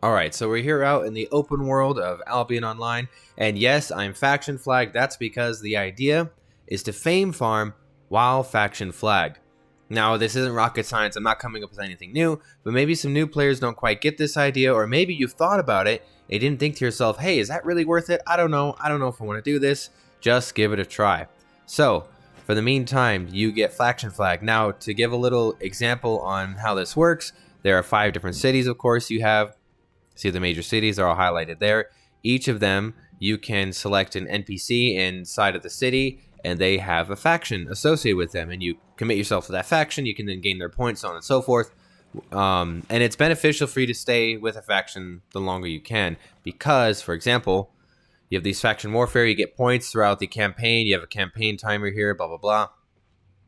Alright, so we're here out in the open world of Albion Online, and yes, I'm faction flagged. That's because the idea is to fame farm while faction flagged. Now, this isn't rocket science, I'm not coming up with anything new, but maybe some new players don't quite get this idea, or maybe you've thought about it and you didn't think to yourself, hey, is that really worth it? I don't know if I want to do this. Just give it a try. So, for the meantime, you get faction flagged. Now, to give a little example on how this works, there are 5 different cities, of course, you have. See, the major cities are all highlighted there. Each of them, you can select an NPC inside of the city, and they have a faction associated with them. And you commit yourself to that faction. You can then gain their points, so on and so forth. And it's beneficial for you to stay with a faction the longer you can. Because, for example, you have these faction warfare. You get points throughout the campaign. You have a campaign timer here, blah, blah, blah.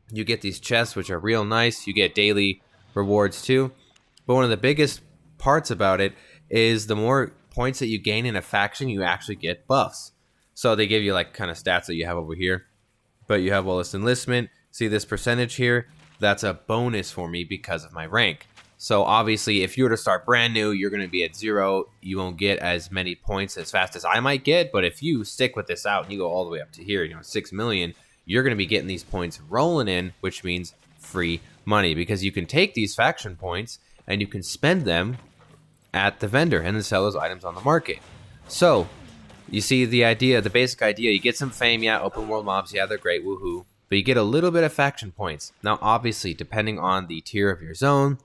You get these chests, which are real nice. You get daily rewards, too. But one of the biggest parts about it is the more points that you gain in a faction, you actually get buffs. So they give you like kind of stats that you have over here. But you have all this enlistment. See this percentage here? That's a bonus for me because of my rank. So obviously, if you were to start brand new, you're going to be at 0. You won't get as many points as fast as I might get. But if you stick with this out and you go all the way up to here, 6 million, you're going to be getting these points rolling in, which means free money. Because you can take these faction points and you can spend them at the vendor and then sell those items on the market. So you see the idea, the basic idea, you get some fame, yeah, open world mobs, yeah, they're great, woohoo, but you get a little bit of faction points. Now obviously, depending on the tier of your zone,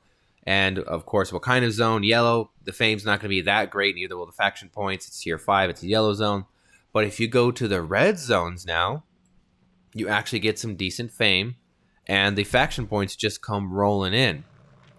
and of course what kind of zone, yellow, the fame's not going to be that great, neither will the faction points. It's tier 5, it's a yellow zone. But if you go to the red zones now, you actually get some decent fame, and the faction points just come rolling in.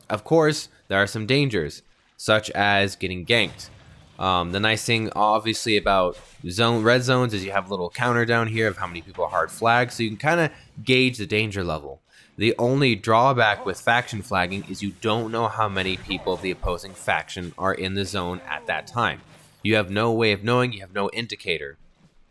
Of course, there are some dangers, such as getting ganked. The nice thing, obviously, about red zones is you have a little counter down here of how many people are hard flagged, so you can kind of gauge the danger level. The only drawback with faction flagging is you don't know how many people of the opposing faction are in the zone at that time. You have no way of knowing, you have no indicator.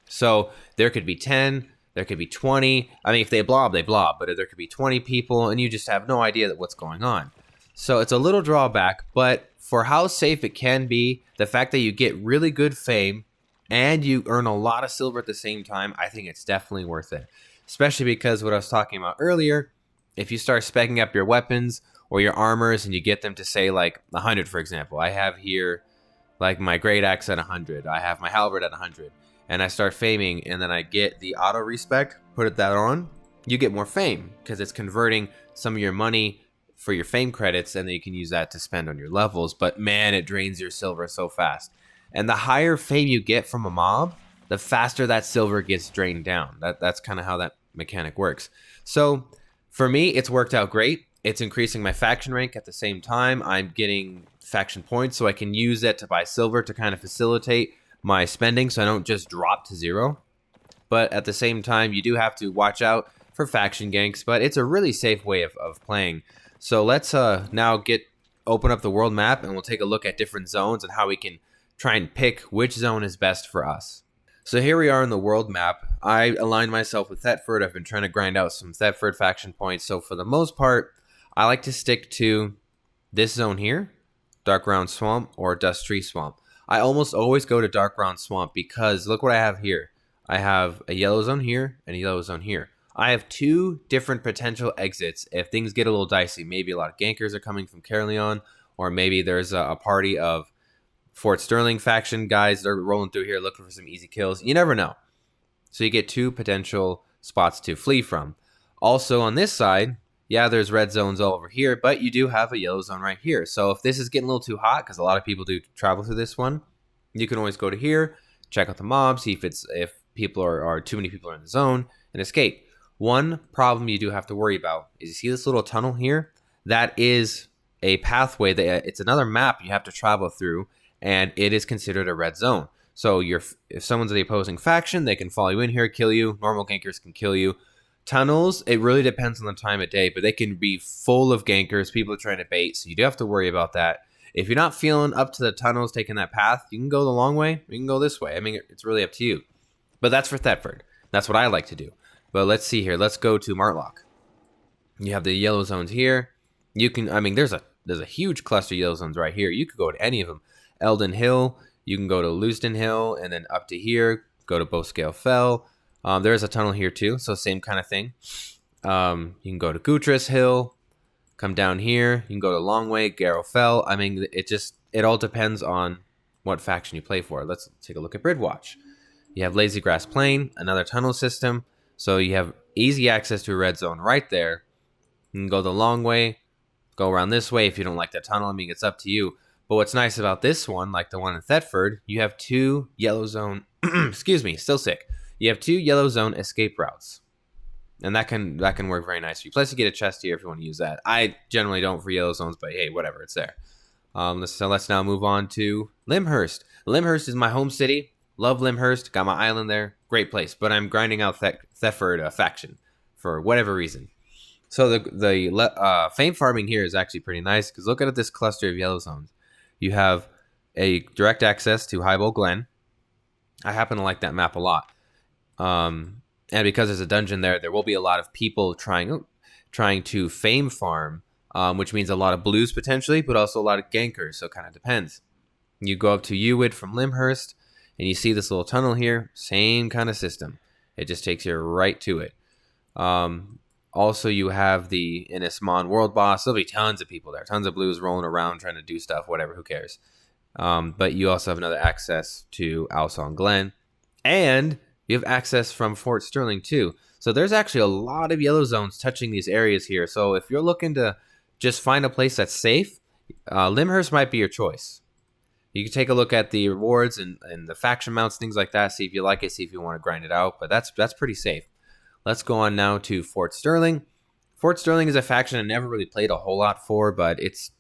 So there could be 10, there could be 20. I mean, if they blob, they blob, but there could be 20 people, and you just have no idea what's going on. So it's a little drawback, but for how safe it can be, the fact that you get really good fame and you earn a lot of silver at the same time, I think it's definitely worth it. Especially because what I was talking about earlier, if you start speccing up your weapons or your armors and you get them to say like 100, for example. I have here like my great axe at 100. I have my halberd at 100. And I start faming and then I get the auto respec, put that on, you get more fame because it's converting some of your money for your fame credits, and then you can use that to spend on your levels. But man, it drains your silver so fast. And the higher fame you get from a mob, the faster that silver gets drained down. That's kind of how that mechanic works. So for me, it's worked out great. It's increasing my faction rank at the same time. I'm getting faction points, so I can use that to buy silver to kind of facilitate my spending so I don't just drop to 0. But at the same time, you do have to watch out for faction ganks, but it's a really safe way of playing. So let's now open up the world map, and we'll take a look at different zones and how we can try and pick which zone is best for us. So here we are in the world map. I aligned myself with Thetford. I've been trying to grind out some Thetford faction points. So for the most part, I like to stick to this zone here, Dark Ground Swamp or Dust Tree Swamp. I almost always go to Dark Ground Swamp because look what I have here. I have a yellow zone here and a yellow zone here. I have 2 different potential exits if things get a little dicey. Maybe a lot of gankers are coming from Caerleon, or maybe there's a party of Fort Sterling faction guys. They're rolling through here looking for some easy kills. You never know. So you get 2 potential spots to flee from. Also on this side, yeah, there's red zones all over here, but you do have a yellow zone right here. So if this is getting a little too hot, because a lot of people do travel through this one, you can always go to here, check out the mob, see if people are too many people are in the zone, and escape. One problem you do have to worry about is you see this little tunnel here? That is a pathway that it's another map you have to travel through, and it is considered a red zone. So if someone's the opposing faction, they can follow you in here, kill you. Normal gankers can kill you. Tunnels, it really depends on the time of day, but they can be full of gankers. People are trying to bait, so you do have to worry about that. If you're not feeling up to the tunnels, taking that path, you can go the long way, you can go this way. I mean, it's really up to you. But that's for Thetford. That's what I like to do. But let's see here. Let's go to Martlock. You have the yellow zones here. You can, I mean, there's a there's a huge cluster of yellow zones right here. You could go to any of them. Eldon Hill, you can go to Lewiston Hill, and then up to here, go to Bowscale Fell. There's a tunnel here too, so same kind of thing. You can go to Gutrus Hill, come down here. You can go to Longway, Garrow Fell. I mean, it all depends on what faction you play for. Let's take a look at Bridwatch. You have Lazy Grass Plain, another tunnel system. So you have easy access to a red zone right there. You can go the long way, go around this way if you don't like the tunnel. I mean, it's up to you. But what's nice about this one, like the one in Thetford, you have 2 yellow zone, excuse me, still sick. You have 2 yellow zone escape routes. And that can work very nice for you. Plus, you get a chest here if you want to use that. I generally don't for yellow zones, but hey, whatever, it's there. So let's now move on to Limhurst. Limhurst is my home city. Love Limhurst. Got my island there. Great place. But I'm grinding out Thetford faction for whatever reason. So the fame farming here is actually pretty nice because look at this cluster of yellow zones. You have a direct access to Highbowl Glen. I happen to like that map a lot. And because there's a dungeon there, there will be a lot of people trying to fame farm, which means a lot of blues potentially, but also a lot of gankers, so it kind of depends. You go up to Uwid from Limhurst, and you see this little tunnel here, same kind of system. It just takes you right to it. Also, you have the Innismon World Boss. There'll be tons of people there, tons of blues rolling around trying to do stuff, whatever, who cares. But you also have another access to Alsong Glen, and you have access from Fort Sterling too. So there's actually a lot of yellow zones touching these areas here. So if you're looking to just find a place that's safe, Limhurst might be your choice. You can take a look at the rewards and the faction mounts, things like that. See if you like it, see if you want to grind it out. But that's pretty safe. Let's go on now to Fort Sterling. Fort Sterling is a faction I never really played a whole lot for, but it's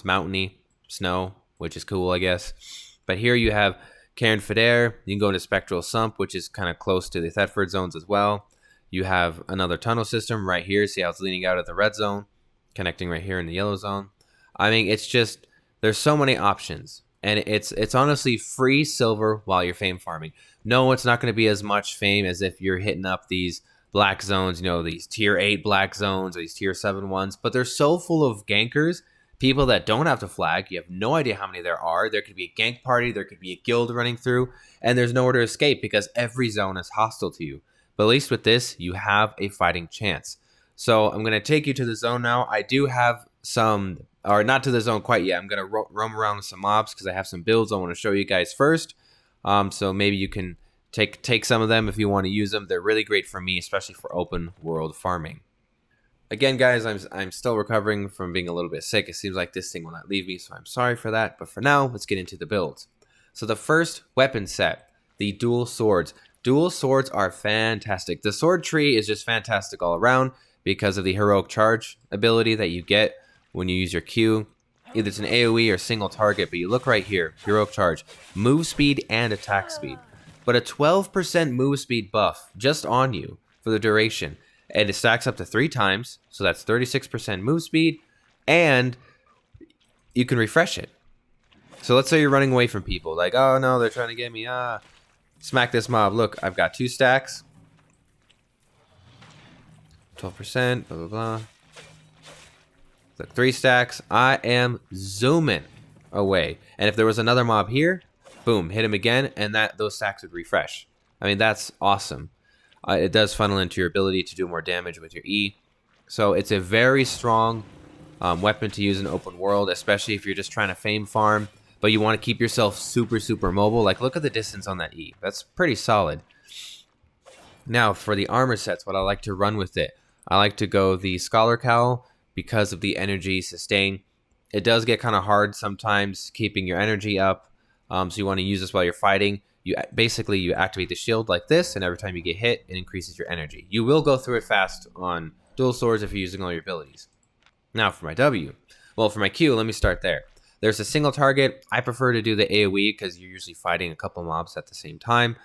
mountainy, snow, which is cool, I guess. But here you have Cairn Fidere. You can go into Spectral Sump, which is kind of close to the Thetford zones as well. You have another tunnel system right here. See how it's leading out of the red zone, connecting right here in the yellow zone. I mean, it's just, there's so many options. And it's honestly free silver while you're fame farming. No, it's not going to be as much fame as if you're hitting up these black zones, these tier 8 black zones or these tier 7 ones. But they're so full of gankers, people that don't have to flag. You have no idea how many there are. There could be a gank party. There could be a guild running through. And there's nowhere to escape because every zone is hostile to you. But at least with this, you have a fighting chance. So I'm going to take you to the zone now. I do have some, or not to the zone quite yet. I'm going to roam around with some mobs because I have some builds I want to show you guys first. So maybe you can take some of them if you want to use them. They're really great for me, especially for open world farming. Again, guys, I'm still recovering from being a little bit sick. It seems like this thing will not leave me, so I'm sorry for that. But for now, let's get into the builds. So the first weapon set, the dual swords. Dual swords are fantastic. The sword tree is just fantastic all around because of the heroic charge ability that you get when you use your Q. Either it's an AoE or single target, but you look right here, heroic charge, move speed and attack speed. But a 12% move speed buff just on you for the duration. And it stacks up to 3 times, so that's 36% move speed, and you can refresh it. So let's say you're running away from people, like, oh no, they're trying to get me, smack this mob. Look, I've got 2 stacks, 12%, blah, blah, blah. Look, 3 stacks, I am zooming away. And if there was another mob here, boom, hit him again, and those stacks would refresh. I mean, that's awesome. It does funnel into your ability to do more damage with your E. So it's a very strong weapon to use in open world, especially if you're just trying to fame farm, but you want to keep yourself super, super mobile. Like, look at the distance on that E. That's pretty solid. Now, for the armor sets, what I like to run with it, I like to go the Scholar Cowl because of the energy sustain. It does get kind of hard sometimes keeping your energy up, so you want to use this while you're fighting. You activate the shield like this, and every time you get hit, it increases your energy. You will go through it fast on dual swords if you're using all your abilities. Now for my W. Well, for my Q, let me start there. There's a single target. I prefer to do the AoE because you're usually fighting a couple mobs at the same time.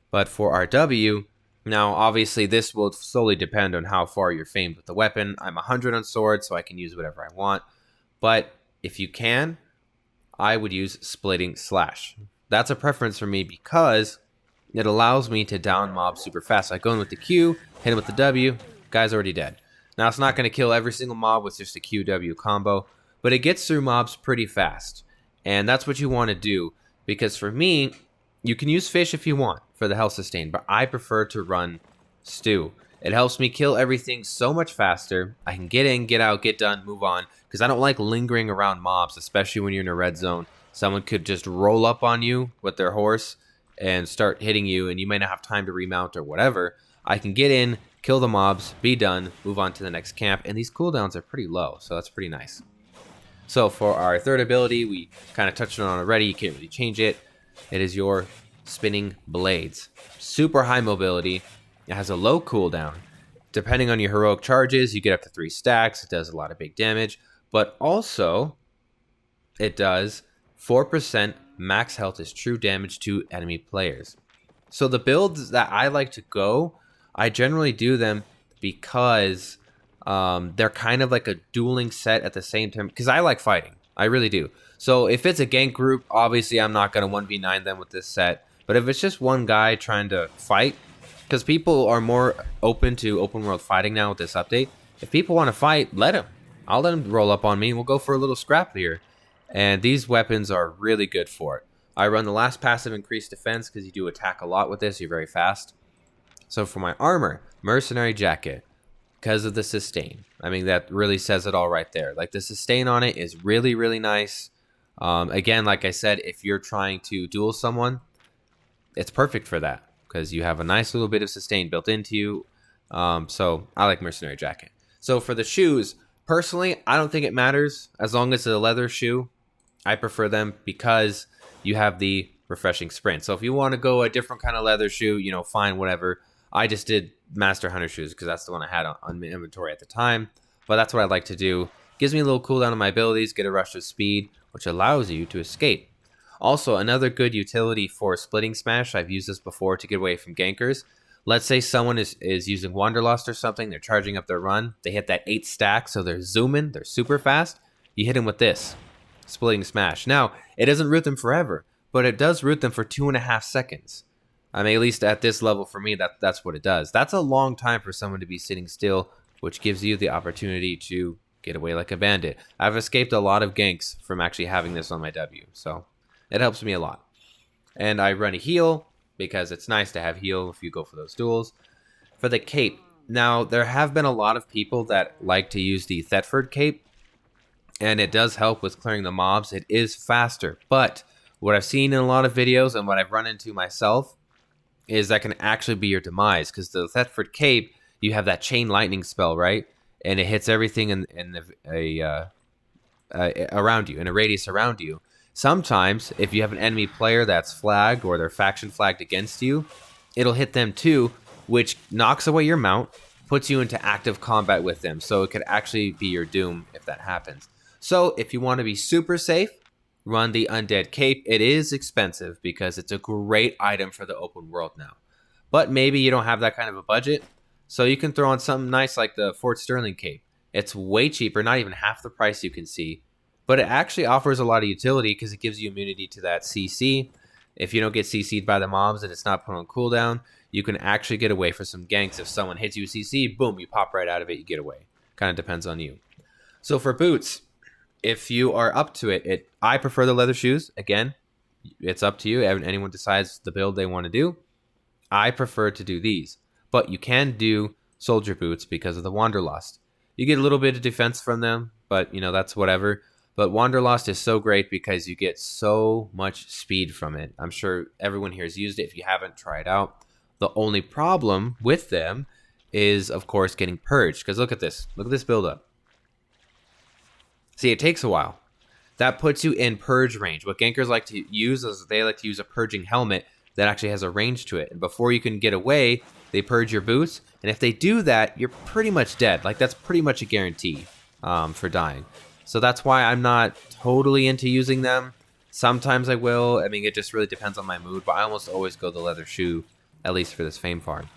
But for our W, now obviously this will solely depend on how far you're famed with the weapon. I'm 100 on sword, so I can use whatever I want. But if you can, I would use Splitting Slash. That's a preference for me because it allows me to down mobs super fast. So I go in with the Q, hit him with the W, guy's already dead. Now it's not going to kill every single mob with just a QW combo, but it gets through mobs pretty fast. And that's what you want to do, because for me, you can use fish if you want for the health sustain, but I prefer to run stew. It helps me kill everything so much faster. I can get in, get out, get done, move on, because I don't like lingering around mobs, especially when you're in a red zone. Someone could just roll up on you with their horse and start hitting you, and you may not have time to remount or whatever. I can get in, kill the mobs, be done, move on to the next camp, and these cooldowns are pretty low, so that's pretty nice. So for our third ability, we kind of touched on it already. You can't really change it. It is your spinning blades. Super high mobility. It has a low cooldown. Depending on your heroic charges, you get up to 3 stacks. It does a lot of big damage, but also it does 4% max health as true damage to enemy players. So the builds that I like to go, I generally do them because they're kind of like a dueling set at the same time, because I like fighting. I really do. So if it's a gank group, obviously I'm not going to 1v9 them with this set. But if it's just one guy trying to fight, because people are more open to open world fighting now with this update. If people want to fight, let them. I'll let them roll up on me and we'll go for a little scrap here. And these weapons are really good for it. I run the last passive increased defense because you do attack a lot with this. You're very fast. So for my armor, mercenary jacket, because of the sustain. I mean, that really says it all right there. Like, the sustain on it is really, really nice. Again, like I said, if you're trying to duel someone, it's perfect for that because you have a nice little bit of sustain built into you. So I like mercenary jacket. So for the shoes, personally, I don't think it matters as long as it's a leather shoe. I prefer them because you have the refreshing sprint. So if you want to go a different kind of leather shoe, you know, fine, whatever. I just did Master Hunter shoes because that's the one I had on my inventory at the time. But that's what I like to do. Gives me a little cooldown on my abilities, get a rush of speed, which allows you to escape. Also, another good utility for splitting smash, I've used this before to get away from gankers. Let's say someone is using Wanderlust or something, they're charging up their run, they hit that 8 stack, so they're zooming, they're super fast. You hit them with this, splitting smash. Now, it doesn't root them forever, but it does root them for 2.5 seconds. I mean, at least at this level for me, that's what it does. That's a long time for someone to be sitting still, which gives you the opportunity to get away like a bandit. I've escaped a lot of ganks from actually having this on my W, so it helps me a lot. And I run a heal because it's nice to have heal if you go for those duels. For the cape, now there have been a lot of people that like to use the Thetford cape, and it does help with clearing the mobs. It is faster, but what I've seen in a lot of videos and what I've run into myself is that can actually be your demise, because the Thetford cape, you have that chain lightning spell, right? And it hits everything around you, in a radius around you. Sometimes, if you have an enemy player that's flagged or they're faction flagged against you, it'll hit them too, which knocks away your mount, puts you into active combat with them. So it could actually be your doom if that happens. So if you want to be super safe, run the Undead Cape. It is expensive because it's a great item for the open world now. But maybe you don't have that kind of a budget, so you can throw on something nice like the Fort Sterling Cape. It's way cheaper, not even half the price you can see. But it actually offers a lot of utility because it gives you immunity to that CC. If you don't get CC'd by the mobs and it's not put on cooldown, you can actually get away for some ganks. If someone hits you with CC, boom, you pop right out of it, you get away. Kind of depends on you. So for boots, if you are up to it, I prefer the leather shoes. Again, it's up to you. Anyone decides the build they want to do. I prefer to do these. But you can do soldier boots because of the Wanderlust. You get a little bit of defense from them, but you know, that's whatever. But Wanderlust is so great because you get so much speed from it. I'm sure everyone here has used it. If you haven't, try it out. The only problem with them is, of course, getting purged. Because look at this. Look at this build-up. See, it takes a while. That puts you in purge range. What gankers like to use is they like to use a purging helmet that actually has a range to it. And before you can get away, they purge your boots. And if they do that, you're pretty much dead. Like, that's pretty much a guarantee for dying. So that's why I'm not totally into using them. Sometimes I will. I mean, it just really depends on my mood. But I almost always go the leather shoe, at least for this fame farm.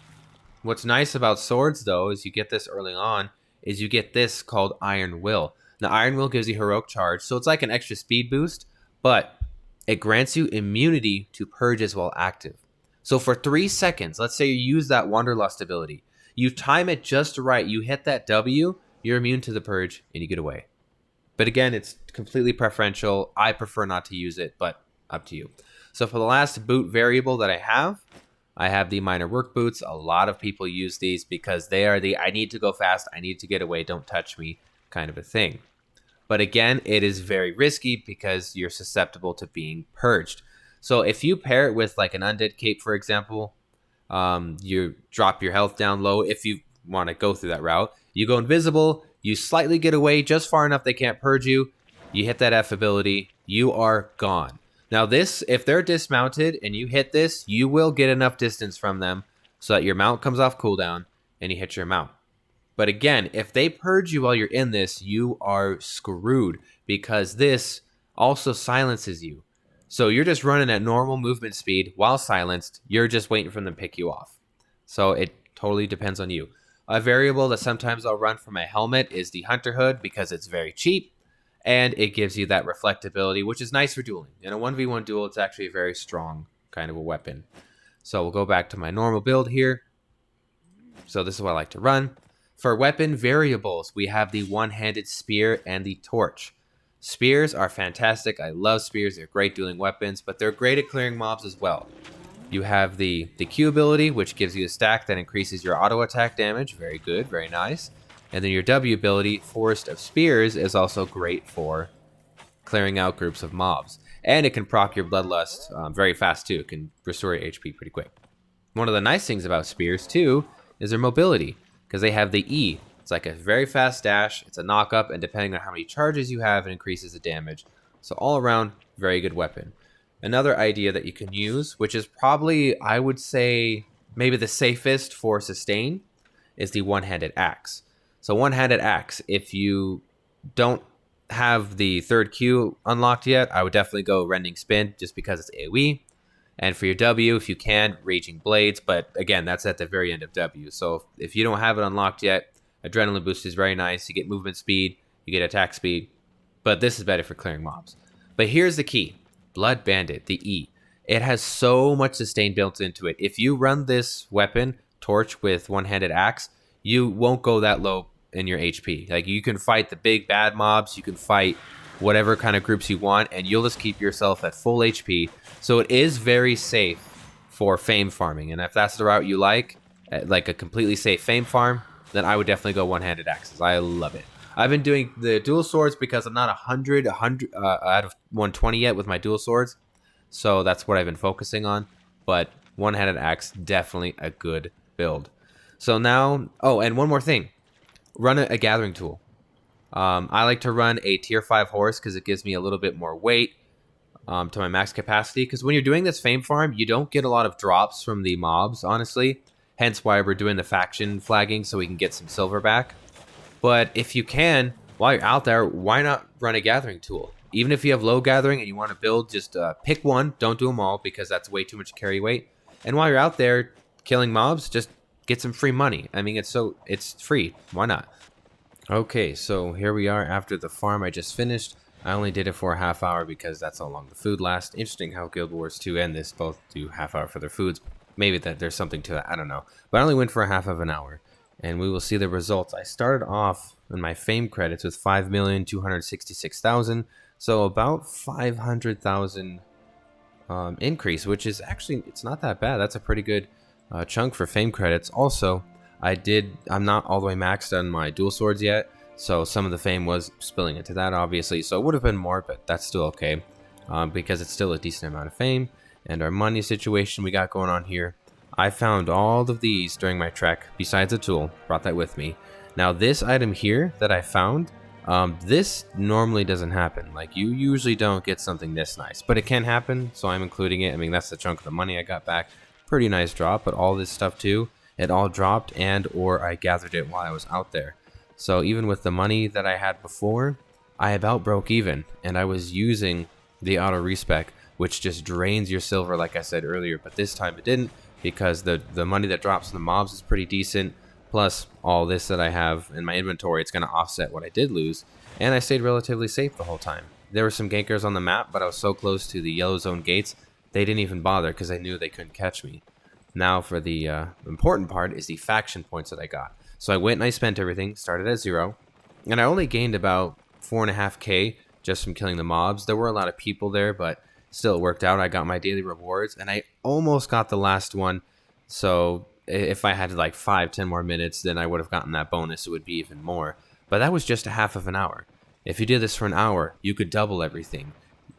What's nice about swords, though, is you get this early on, is you get this called Iron Will. Now, Iron Will gives you heroic charge, so it's like an extra speed boost, but it grants you immunity to purges while active. So for 3 seconds, let's say you use that Wanderlust ability, you time it just right, you hit that W, you're immune to the purge, and you get away. But again, it's completely preferential. I prefer not to use it, but up to you. So for the last boot variable that I have the minor work boots. A lot of people use these because they are the I need to go fast, I need to get away, don't touch me kind of a thing. But again, it is very risky because you're susceptible to being purged. So if you pair it with like an undead cape, for example, you drop your health down low if you want to go through that route. You go invisible, you slightly get away just far enough they can't purge you. You hit that F ability, you are gone. Now this, if they're dismounted and you hit this, you will get enough distance from them so that your mount comes off cooldown and you hit your mount. But again, if they purge you while you're in this, you are screwed because this also silences you. So you're just running at normal movement speed while silenced. You're just waiting for them to pick you off. So it totally depends on you. A variable that sometimes I'll run for my helmet is the Hunter Hood because it's very cheap. And it gives you that reflectability, which is nice for dueling. In a 1v1 duel, it's actually a very strong kind of a weapon. So we'll go back to my normal build here. So this is what I like to run. For weapon variables, we have the one-handed spear and the torch. Spears are fantastic. I love spears. They're great dueling weapons, but they're great at clearing mobs as well. You have the Q ability, which gives you a stack that increases your auto attack damage. Very good, very nice. And then your W ability, Forest of Spears, is also great for clearing out groups of mobs. And it can proc your Bloodlust very fast too. It can restore your HP pretty quick. One of the nice things about Spears too is their mobility, because they have the E. It's like a very fast dash, it's a knock-up, and depending on how many charges you have, it increases the damage. So all around, very good weapon. Another idea that you can use, which is probably, I would say, maybe the safest for sustain, is the one-handed axe. So one-handed axe, if you don't have the third Q unlocked yet, I would definitely go Rending Spin just because it's AoE. And for your W, if you can, Raging Blades. But again, that's at the very end of W. So if you don't have it unlocked yet, Adrenaline Boost is very nice. You get movement speed, you get attack speed. But this is better for clearing mobs. But here's the key. Blood Bandit, the E. It has so much sustain built into it. If you run this weapon, Torch, with one-handed axe, you won't go that low in your HP. Like, you can fight the big bad mobs, you can fight whatever kind of groups you want, and you'll just keep yourself at full HP. So it is very safe for fame farming. And if that's the route you like a completely safe fame farm, then I would definitely go one-handed axes. I love it. I've been doing the dual swords because I'm not 100 out of 120 yet with my dual swords. So that's what I've been focusing on. But one-handed axe, definitely a good build. So now, oh, and one more thing. Run a gathering tool. I like to run a tier 5 horse because it gives me a little bit more weight to my max capacity. Because when you're doing this fame farm, you don't get a lot of drops from the mobs, honestly. Hence why we're doing the faction flagging so we can get some silver back. But if you can, while you're out there, why not run a gathering tool? Even if you have low gathering and you want to build, just pick one. Don't do them all because that's way too much carry weight. And while you're out there killing mobs, just get some free money. I mean, it's free. Why not? Okay, so here we are after the farm I just finished. I only did it for a half hour because that's how long the food lasts. Interesting how Guild Wars 2 and this both do half hour for their foods. Maybe that there's something to that. I don't know. But I only went for a half of an hour. And we will see the results. I started off in my fame credits with 5,266,000. So about 500,000 increase, which is actually, it's not that bad. That's a pretty good chunk for fame credits. Also, I'm not all the way maxed on my dual swords yet, so some of the fame was spilling into that, obviously, so it would have been more, but that's still okay, because it's still a decent amount of fame. And our money situation we got going on here, I found all of these during my trek, besides a tool, brought that with me. Now this item here that I found, this normally doesn't happen. Like, you usually don't get something this nice, but it can happen, so I'm including it. I mean, that's the chunk of the money I got back. Pretty nice drop, but all this stuff too, it all dropped and or I gathered it while I was out there. So even with the money that I had before, I about broke even, and I was using the auto respec, which just drains your silver like I said earlier, but this time it didn't because the money that drops in the mobs is pretty decent, plus all this that I have in my inventory, it's going to offset what I did lose, and I stayed relatively safe the whole time. There were some gankers on the map, but I was so close to the yellow zone gates, they didn't even bother because they knew they couldn't catch me. Now for the important part is the faction points that I got. So I went and I spent everything, started at 0, and I only gained about 4.5k just from killing the mobs. There were a lot of people there, but still it worked out. I got my daily rewards, and I almost got the last one. So if I had like 5-10 more minutes, then I would have gotten that bonus. It would be even more. But that was just a half of an hour. If you did this for an hour, you could double everything.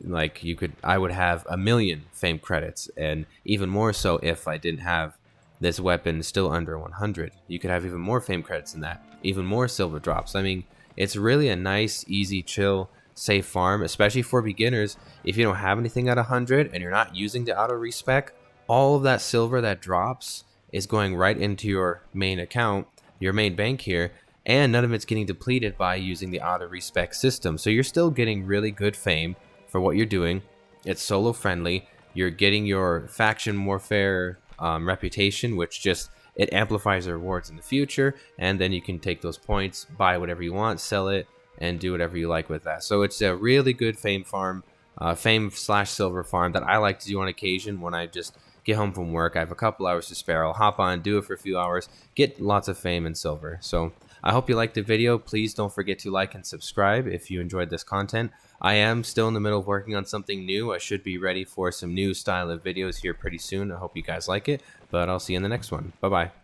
Like I would have 1,000,000 fame credits, and even more so if I didn't have this weapon still under 100. You could have even more fame credits than that, even more silver drops. I mean, it's really a nice, easy, chill, safe farm, especially for beginners. If you don't have anything at 100 and you're not using the auto respec, all of that silver that drops is going right into your main account, your main bank here, and none of it's getting depleted by using the auto respec system. So you're still getting really good fame for what you're doing. It's solo friendly. You're getting your faction warfare reputation, which just it amplifies the rewards in the future, and then you can take those points, buy whatever you want, sell it, and do whatever you like with that. So it's a really good fame farm, fame/silver farm that I like to do on occasion when I just get home from work. I have a couple hours to spare. I'll hop on, do it for a few hours, get lots of fame and silver. So I hope you liked the video. Please don't forget to like and subscribe if you enjoyed this content. I am still in the middle of working on something new. I should be ready for some new style of videos here pretty soon. I hope you guys like it, but I'll see you in the next one. Bye-bye.